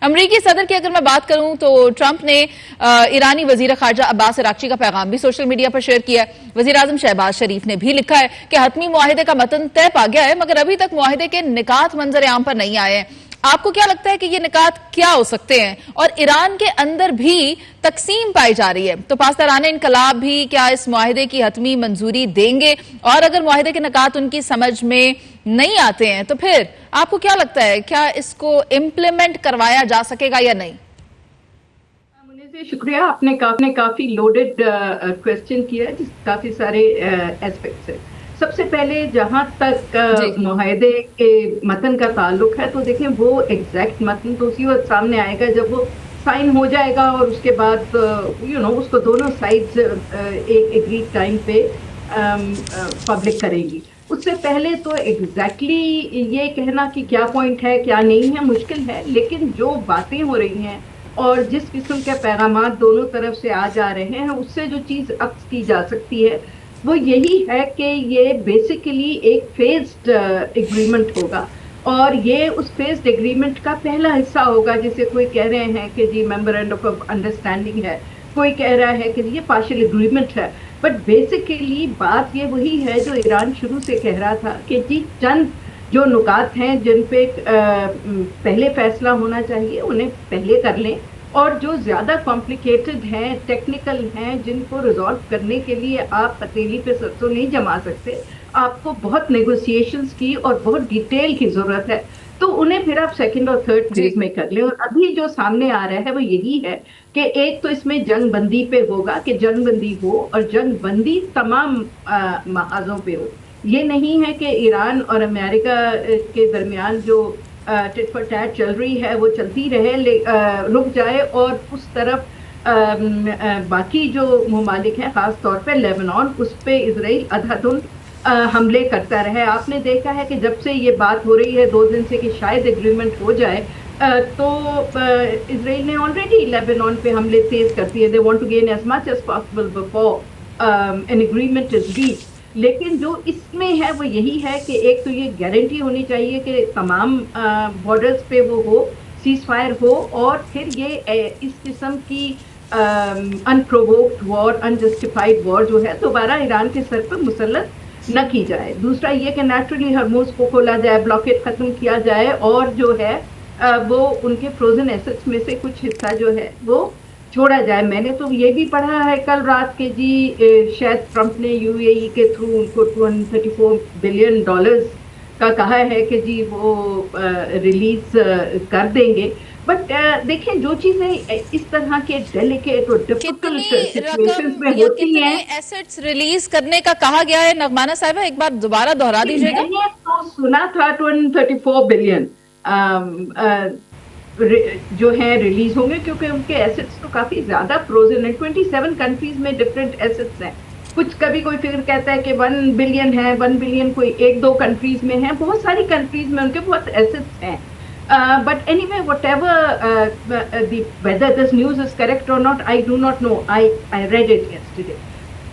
अमरीकी सदर की अगर मैं बात करूं तो ट्रंप ने ईरानी वजीर खारजा अब्बास अराक्ची का पैगाम भी सोशल मीडिया पर शेयर किया है। वजीर आजम शहबाज शरीफ ने भी लिखा है कि हतमी मुआहिदे का मतन तय पा गया है, मगर अभी तक मुआहिदे के निकात मंजर आम पर नहीं आए हैं। आपको क्या लगता है कि ये निकात क्या हो सकते हैं? और ईरान के अंदर भी तकसीम पाई जा रही है, तो पासदारान इनकलाब भी क्या इस मुआहिदे की हतमी मंजूरी देंगे? और अगर मुआहिदे के निकात उनकी समझ में नहीं आते हैं तो फिर आपको क्या लगता है, क्या इसको इम्प्लीमेंट करवाया जा सकेगा या नहीं? मुझे शुक्रिया, आपने काफी लोडेड क्वेश्चन किया है, काफी सारे एस्पेक्ट्स है। सबसे पहले जहां तक मुआहिदे के मतन का ताल्लुक है, तो देखें वो एग्जैक्ट मतन तो उसी वक्त सामने आएगा जब वो साइन हो जाएगा और उसके बाद उसको दोनों साइड्स एक एग्रीड टाइम पे पब्लिक करेंगी। उससे पहले तो एग्जैक्टली ये कहना कि क्या पॉइंट है क्या नहीं है मुश्किल है, लेकिन जो बातें हो रही हैं और जिस किस्म के पैगामात दोनों तरफ से आ जा रहे हैं, उससे जो चीज़ अक्स की जा सकती है वो यही है कि ये बेसिकली एक फेज्ड एग्रीमेंट होगा और ये उस फेज्ड एग्रीमेंट का पहला हिस्सा होगा। जिसे कोई कह रहे हैं कि जी मेमोरेंडम ऑफ अंडरस्टैंडिंग है, कोई कह रहा है कि ये पार्शियल एग्रीमेंट है, बट बेसिकली बात ये वही है जो ईरान शुरू से कह रहा था कि जी चंद जो नुकात हैं जिन पे पहले फैसला होना चाहिए उन्हें पहले कर लें, और जो ज़्यादा कॉम्प्लिकेटेड हैं, टेक्निकल हैं, जिनको रिजॉल्व करने के लिए आप पतीली पे सरसों नहीं जमा सकते, आपको बहुत नेगोशिएशंस की और बहुत डिटेल की ज़रूरत है, तो उन्हें फिर आप सेकंड और थर्ड फेज में कर लें। और अभी जो सामने आ रहा है वो यही है कि एक तो इसमें जंग बंदी पे होगा कि जंग बंदी हो, और जंग बंदी तमाम महाजों पे हो। ये नहीं है कि ईरान और अमेरिका के दरमियान जो टिट फॉर टैट चल रही है वो चलती रहे, रुक जाए, और उस तरफ बाकी जो ममालिक हैं, ख़ास तौर पे लेबनान, उस पे इसराइल अंधाधुंध हमले करता रहे। आपने देखा है कि जब से ये बात हो रही है 2 दिन से कि शायद एग्रीमेंट हो जाए, तो इसराइल ने ऑलरेडी लेबनान पे हमले तेज कर दिए। They want to gain as much as possible before an agreement is reached. लेकिन जो इसमें है वो यही है कि एक तो ये गारंटी होनी चाहिए कि तमाम बॉर्डर्स पे वो हो, सीज फायर हो, और फिर ये इस किस्म की अनप्रोवोक्ड वॉर, अनजस्टिफाइड वॉर जो है दोबारा ईरान के सर पर मुसल्लत न की जाए। दूसरा ये कि नेचुरली हरमुज को खोला जाए, ब्लॉकेट खत्म किया जाए, और जो है वो उनके फ्रोजन एसेट्स में से कुछ हिस्सा जो है वो छोड़ा जाए। मैंने तो ये भी पढ़ा है कल रात के जी शायद ट्रंप ने यूएई के थ्रू उनको $234 बिलियन का कहा है कि जी वो रिलीज कर देंगे। बट देखें, जो चीजें इस तरह के डेलिकेट और डिफिकल्ट सिचुएशंस में होती हैं, एसेट्स रिलीज करने का कहा गया है। नगमाना साहिबा, एक बार दोबारा दोहरा दीजिएगा। मैंने तो सुना था 234 बिलियन जो है रिलीज होंगे, क्योंकि उनके एसेट्स तो काफी ज्यादा फ्रोजन है। 27 कंट्रीज में डिफरेंट एसेट्स हैं। कुछ कभी कोई फिगर कहता है कि 1 बिलियन है, 1 बिलियन कोई 1-2 कंट्रीज में है, बहुत सारी कंट्रीज में उनके बहुत एसेट्स हैं। But anyway, whatever whether this news is correct or not, I do not know. I read it yesterday.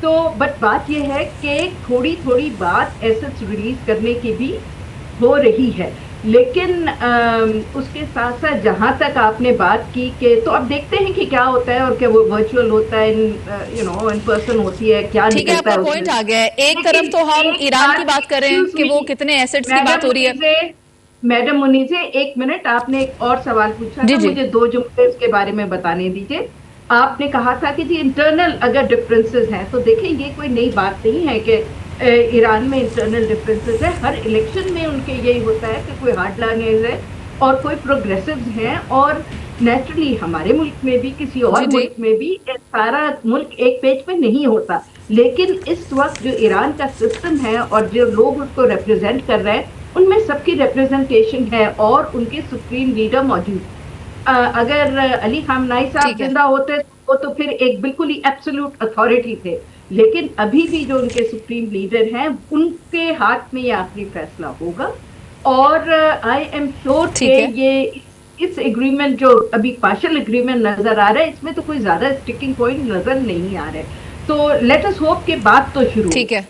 तो बट बात यह है कि थोड़ी थोड़ी बात एसेट्स रिलीज करने की भी हो रही है। लेकिन उसके साथ साथ जहां तक आपने बात की कि तो अब देखते हैं कि क्या होता है, और क्या वो वर्चुअल होता है, इन पर्सन होती है, क्या निकलता है। पॉइंट आ गया है। एक तरफ तो हम ईरान की बात कर रहे हैं कि वो कितने एसेट्स की बात हो रही है। मैडम मुनीजे, 1 मिनट, आपने एक और सवाल पूछा था, मुझे 2 जुमले इसके बारे में बताने दीजिए। आपने कहा था कि जी इंटरनल अगर डिफरेंसेस हैं, तो देखें ये कोई नई बात नहीं है कि ईरान में इंटरनल डिफरेंसेस है। हर इलेक्शन में उनके यही होता है कि कोई हार्डलाइनर्स है और कोई प्रोग्रेसिव्स हैं, और नेचुरली हमारे मुल्क में भी, किसी और मुल्क में भी, सारा मुल्क एक पेज पे नहीं होता। लेकिन इस वक्त जो ईरान का सिस्टम है और जो लोग उसको रिप्रेजेंट कर रहे हैं, उनमें सबकी रिप्रेजेंटेशन है और उनके सुप्रीम लीडर मौजूद। अगर अली खामनाई साहब जिंदा होते तो फिर एक बिल्कुल ही एब्सोल्यूट अथॉरिटी थे, लेकिन अभी भी जो उनके सुप्रीम लीडर हैं, उनके हाथ में ये आखिरी फैसला होगा। और आई एम श्योर कि ये इस एग्रीमेंट जो अभी पार्शियल एग्रीमेंट नजर आ रहा है, इसमें तो कोई ज्यादा स्टिकिंग पॉइंट नजर नहीं आ रहे। तो लेट अस होप के बात तो शुरू। ठीक है।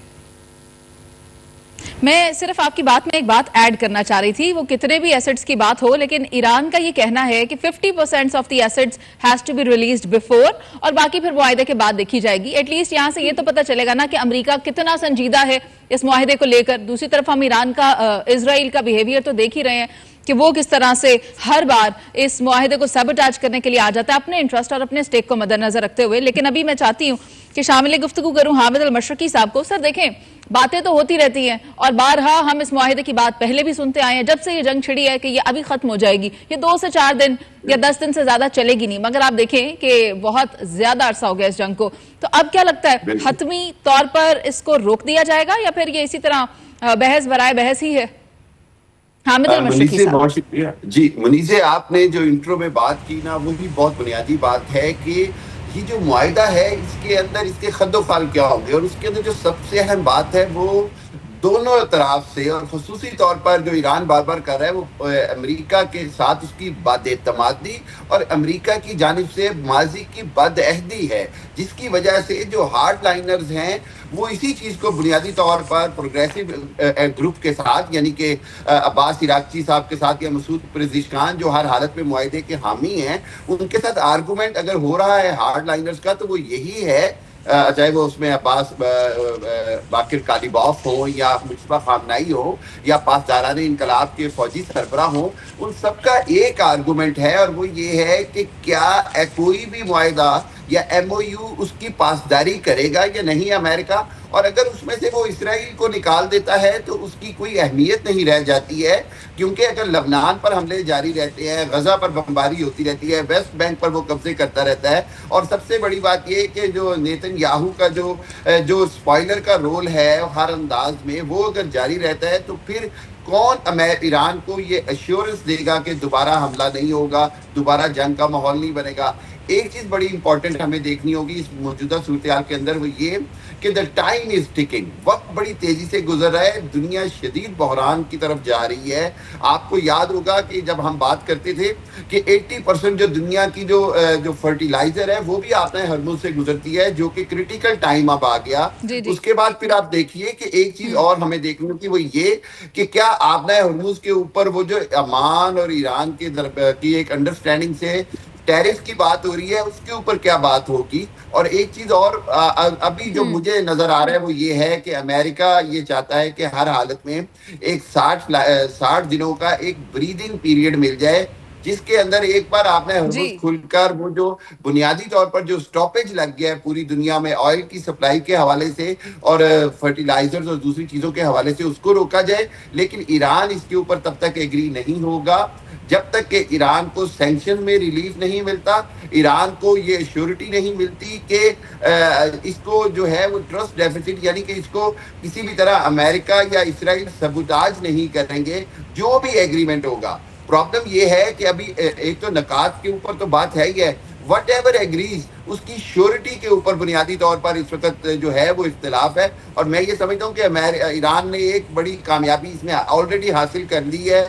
मैं सिर्फ आपकी बात में एक बात ऐड करना चाह रही थी, वो कितने भी एसेट्स की बात हो, लेकिन ईरान का ये कहना है कि 50% of the assets has to be released before, और बाकी फिर मुआहदे के बाद देखी जाएगी। एटलीस्ट यहां से ये तो पता चलेगा ना कि अमेरिका कितना संजीदा है इस मुआहदे को लेकर। दूसरी तरफ हम ईरान का, इजराइल का बिहेवियर तो देख ही रहे हैं कि वो किस तरह से हर बार इस मुआहदे को सबटाज करने के लिए आ जाता है अपने इंटरेस्ट और अपने स्टेक को मद्देनजर रखते हुए। लेकिन अभी मैं चाहती हूं कि शामिल गुफ्तगू करूं हामिद अल मशरकी साहब को। सर देखें, बातें तो होती रहती हैं और बारहा हम इस मुआहदे की बात पहले भी सुनते आए हैं, जब से ये जंग छिड़ी है, कि ये अभी खत्म हो जाएगी, ये 2 से 4 दिन या 10 दिन से ज्यादा चलेगी नहीं। मगर आप देखें कि बहुत ज्यादा अरसा हो गया इस जंग को। तो अब क्या लगता है, हतमी तौर पर इसको रोक दिया जाएगा या फिर ये इसी तरह बहस बराए बहस ही है? हामिद अल मशरकी साहब। बहुत शुक्रिया जी मुनीसे, आपने जो इंट्रो में बात की ना, वो भी बहुत बुनियादी बात है कि ये जो मुआहिदा है इसके अंदर इसके खद्दोफाल क्या होंगे, और उसके अंदर जो सबसे अहम बात है वो दोनों तरफ से, और खुसूसी तौर पर जो ईरान बार बार कर रहा है वो अमेरिका के साथ उसकी बदएतमादी और अमेरिका की जानिब से माजी की बदअहदी है, जिसकी वजह से जो हार्ड लाइनर्स हैं वो इसी चीज को बुनियादी तौर पर प्रोग्रेसिव ग्रुप के साथ, यानी कि अब्बास इराक़ची साहब के साथ या मसूद पेज़ेश्कियान जो हर हालत में मुआहिदे के हामी हैं, उनके साथ आर्गूमेंट अगर हो रहा है हार्ड लाइनर्स का, तो वो यही है, चाहे वो उसमें अब्बास बाकिर कालिबॉफ हो या मुश्तबा खामनाई हो या पासदारान इनकलाब के फौजी सरबराह हो, उन सबका एक आर्गूमेंट है, और वो ये है कि क्या कोई भी मुआहिदा या एमओयू उसकी पासदारी करेगा या नहीं अमेरिका, और अगर उसमें से वो इसराइल को निकाल देता है तो उसकी कोई अहमियत नहीं रह जाती है, क्योंकि अगर लबनान पर हमले जारी रहते हैं, गजा पर बमबारी होती रहती है, वेस्ट बैंक पर वो कब्जे करता रहता है, और सबसे बड़ी बात ये कि जो नेतन्याहू का जो स्पॉइलर का रोल है हर अंदाज में, वो अगर जारी रहता है, तो फिर कौन ईरान को ये एश्योरेंस देगा कि दोबारा हमला नहीं होगा, दोबारा जंग का माहौल नहीं बनेगा। एक चीज बड़ी इंपॉर्टेंट हमें देखनी होगी इस मौजूदा सूरत के अंदर, वो ये कि द टाइम इज टिकिंग, वक्त बड़ी तेजी से गुजर रहा है, दुनिया शदीद बहरान की तरफ जा रही है। आपको याद होगा कि जब हम बात करते थे कि 80% जो दुनिया की जो फर्टिलाइजर है वो भी आपने हरमुज से गुजरती है, जो कि क्रिटिकल टाइम अब आ गया। उसके बाद फिर आप देखिए कि एक चीज और हमें देखनी होगी, वो ये कि क्या आपने हरमुज के ऊपर वो जो ओमान और ईरान की एक अंडरस्टैंडिंग से टैरिफ की बात हो रही है, उसके ऊपर क्या बात होगी। और एक चीज और अभी जो मुझे नजर आ रहा है वो ये है कि अमेरिका ये चाहता है कि हर हालत में एक 60 दिनों का एक ब्रीदिंग पीरियड मिल जाए, जिसके अंदर एक बार आपने हरमुज खुलकर वो जो बुनियादी तौर पर जो स्टॉपेज लग गया है पूरी दुनिया में ऑयल की सप्लाई के हवाले से और फर्टिलाइजर्स और दूसरी चीजों के हवाले से, उसको रोका जाए। लेकिन ईरान इसके ऊपर तब तक एग्री नहीं होगा जब तक कि ईरान को सैंक्शन में रिलीफ नहीं मिलता, ईरान को ये श्योरिटी नहीं मिलती कि इसको जो है वो ट्रस्ट डेफिसिट, यानी कि इसको किसी भी तरह अमेरिका या इसराइल सबूताज नहीं करेंगे जो भी एग्रीमेंट होगा। प्रॉब्लम ये है कि अभी एक तो नकात के ऊपर तो बात है ही है, वट एवर एग्रीज उसकी श्योरिटी के ऊपर बुनियादी तौर पर इस वक्त जो है वो इख्तिलाफ है। और मैं ये समझता हूँ कि ईरान ने एक बड़ी कामयाबी इसमें ऑलरेडी हासिल कर ली है